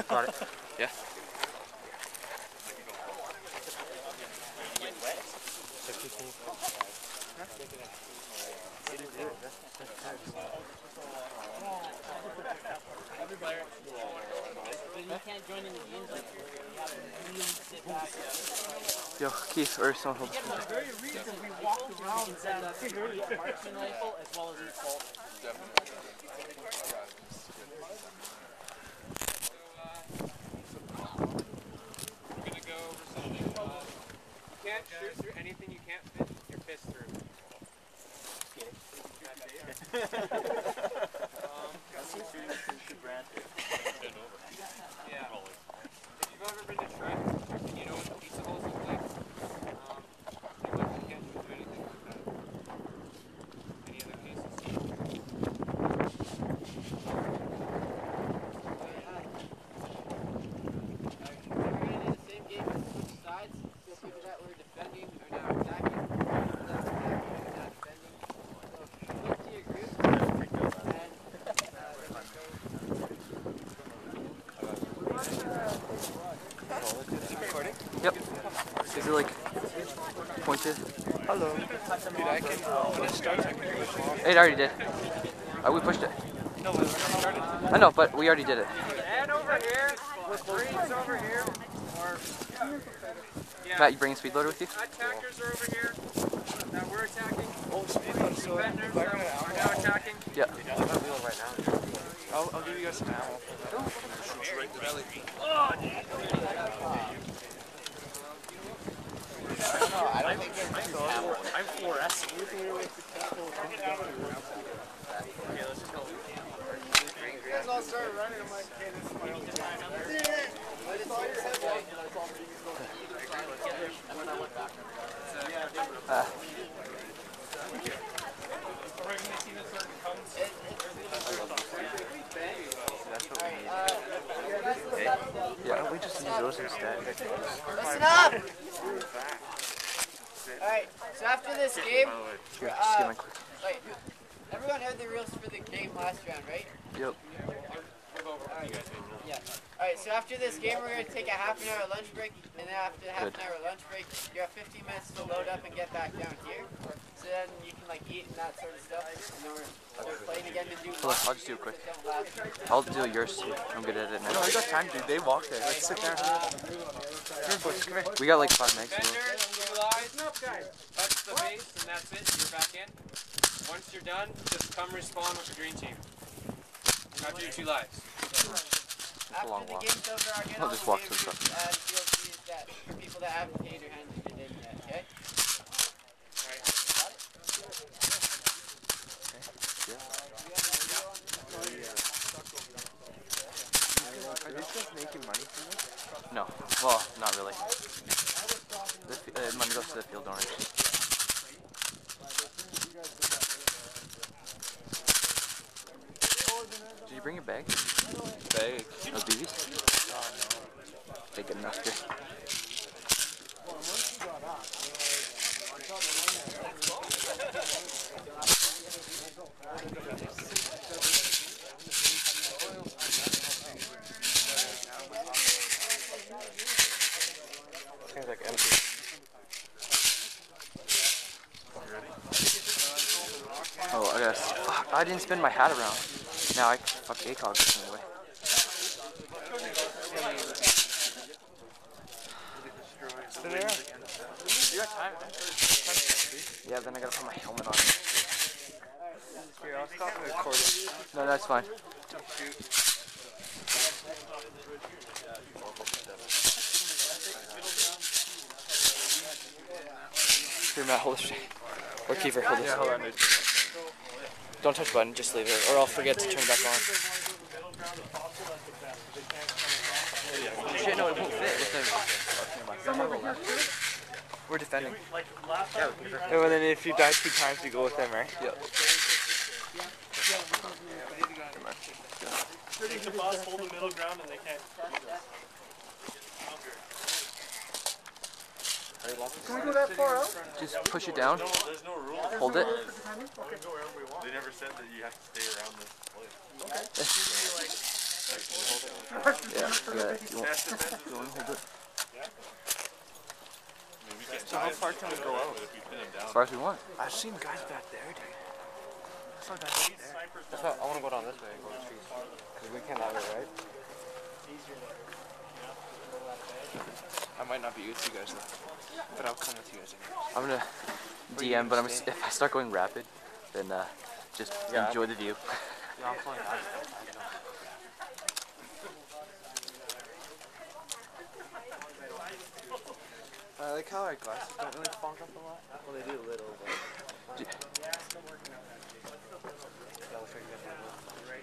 Got it. Yeah. Yo, Keith, or someone hold this. Very reason we walked around and said that marksman rifle as well as his bolt. We're gonna go over something. You can't shoot through anything you can't fit your fist through. Yeah. If you've ever been to Shrek and you know what the pizza holes look like, pretty much you can't shoot through anything like that. Any other cases? We're gonna do the same game but switch sides. So people that were defending are now attacking. People that were attacking are now defending. So flip to your group and Yep. Is it like pointed? Hello. Dude, I can when it starts, I can do it. It already did. We pushed it. No, but started. I know, but we already did it. and over here, with greens over here, or yeah, Matt, you bringing speed loader with you? attackers are over here. That we're attacking. Oh, speed loader. So if Defenders I run an are ammo, now attacking. Yeah. I'll give you guys some ammo for that. I don't think there's ammo. I'm 4S. Okay, let's just go. You guys all started running. I'm like, okay, this is my own time. Yeah, why don't we just use those instead? Listen up! Alright, so after this game, Here, just get my quick. wait, everyone heard the rules for the game last round, right? Yep. Yeah. Alright, so after this game, we're going to take a half-an-hour lunch break, and then after the half-an-hour lunch break, you have 15 minutes to load up and get back down here. So then you can like eat and that sort of stuff, and then we're playing again to do Hold on, I'll just do it quick. don't laugh. I'll do yours too. I'm good at it No, now. we got time, dude. They walked there. Let's sit down. We got like 5 minutes. Defenders, utilize, touch the base, and that's it. You're back in. Once you're done, just come respawn with the green team. After your 2 lives. It's a long After the walk. game's over, I'll get I'll all just the walk to the waivers, truck. DLCs that for people that haven't paid or handed it in yet, okay? Are these guys making money from this? No. Well, not really. The money goes to the field owners. Did you bring a bag? Bag. No BBs? Take it enough here. Seems like empty. Oh, I guess. Fuck, I didn't spin my hat around. Now I fuck ACOG this anyway. So there. You got time. Yeah, then I gotta put my helmet on. Here, I'll stop the recording. No, that's fine. Here, Matt, hold this. Or Kiefer, hold this. Yeah, hold on, dude. Don't touch the button, just leave it, or I'll forget to turn it back on. Shit, no, it won't fit with the... We're defending. And then if you die 2 times, you go with them, right? Yep. The boss hold the middle ground and they can't. Can we go that far out? Just push it down. There's no rule. Hold it. They never said that you have to stay around this place. Yeah, I got it. You want to hold it? So how far can we go out? As far as we want. I've seen guys back there, dude. I saw guys back there. That's why I want to go down this way and go to the trees. Because we came that way, right? I might not be with you guys though. But I'll come with you guys anyway. I'm gonna DM, but if I start going rapid, then just enjoy the view. Yeah, I'm fine. I like how our glasses don't really fog up a lot. Well, they do a little, but...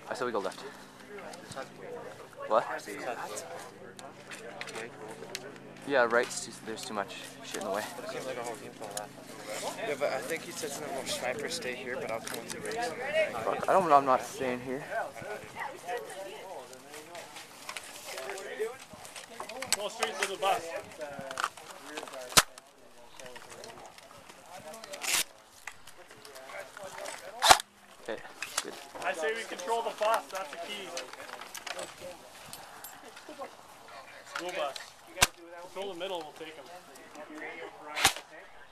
I said we go left. What? Yeah, right. There's too much shit in the way. It seems like our whole team's going left. Yeah, but I think he said something about snipers stay here, but I'll come with you guys. Fuck, I'm not staying here. Go straight to the bus. Okay, good. I say we control the bus, that's the key. School bus. Control the middle, we'll take him.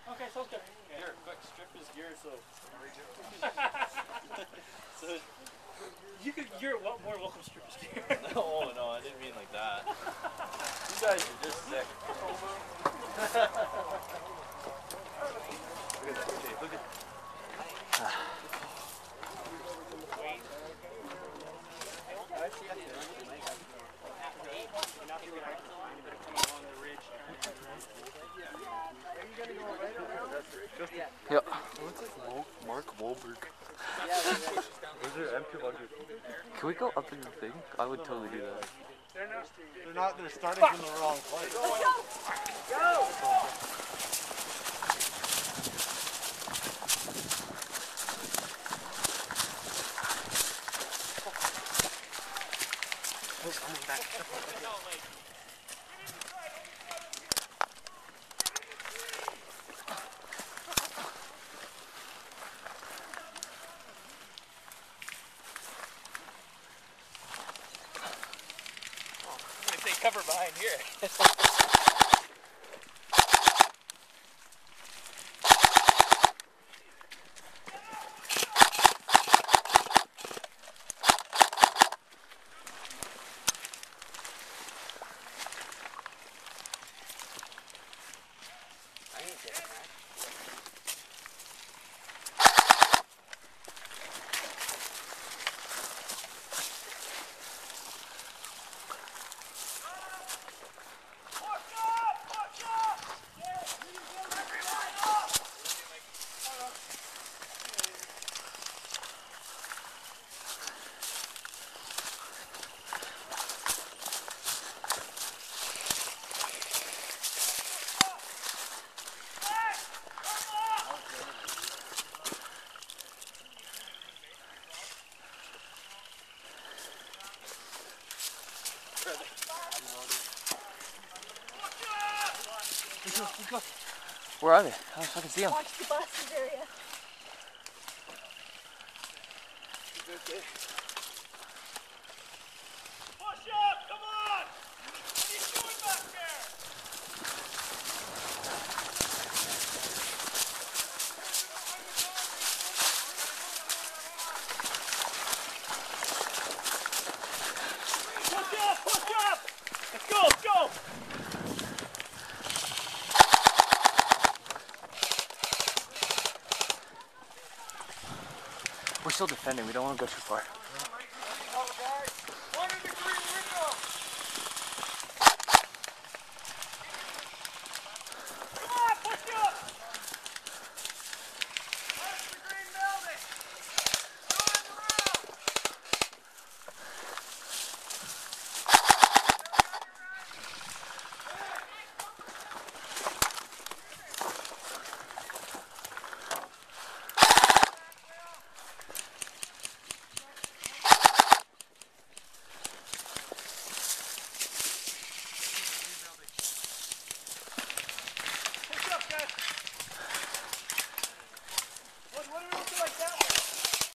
Okay, sounds good. Here, quick, strip his gear so... You're more welcome strip his gear. Oh no, I didn't mean like that. You guys are just sick. Look at Yep. Mark Wahlberg. Can we go up in the thing? I would totally do that. They're starting from the wrong place. take cover behind here. Where are they? I don't fucking see them. Watch the buses area. Push up, come on! What are you doing back there? Push up, push up! Let's go, let's go! We're still defending. We don't want to go too far.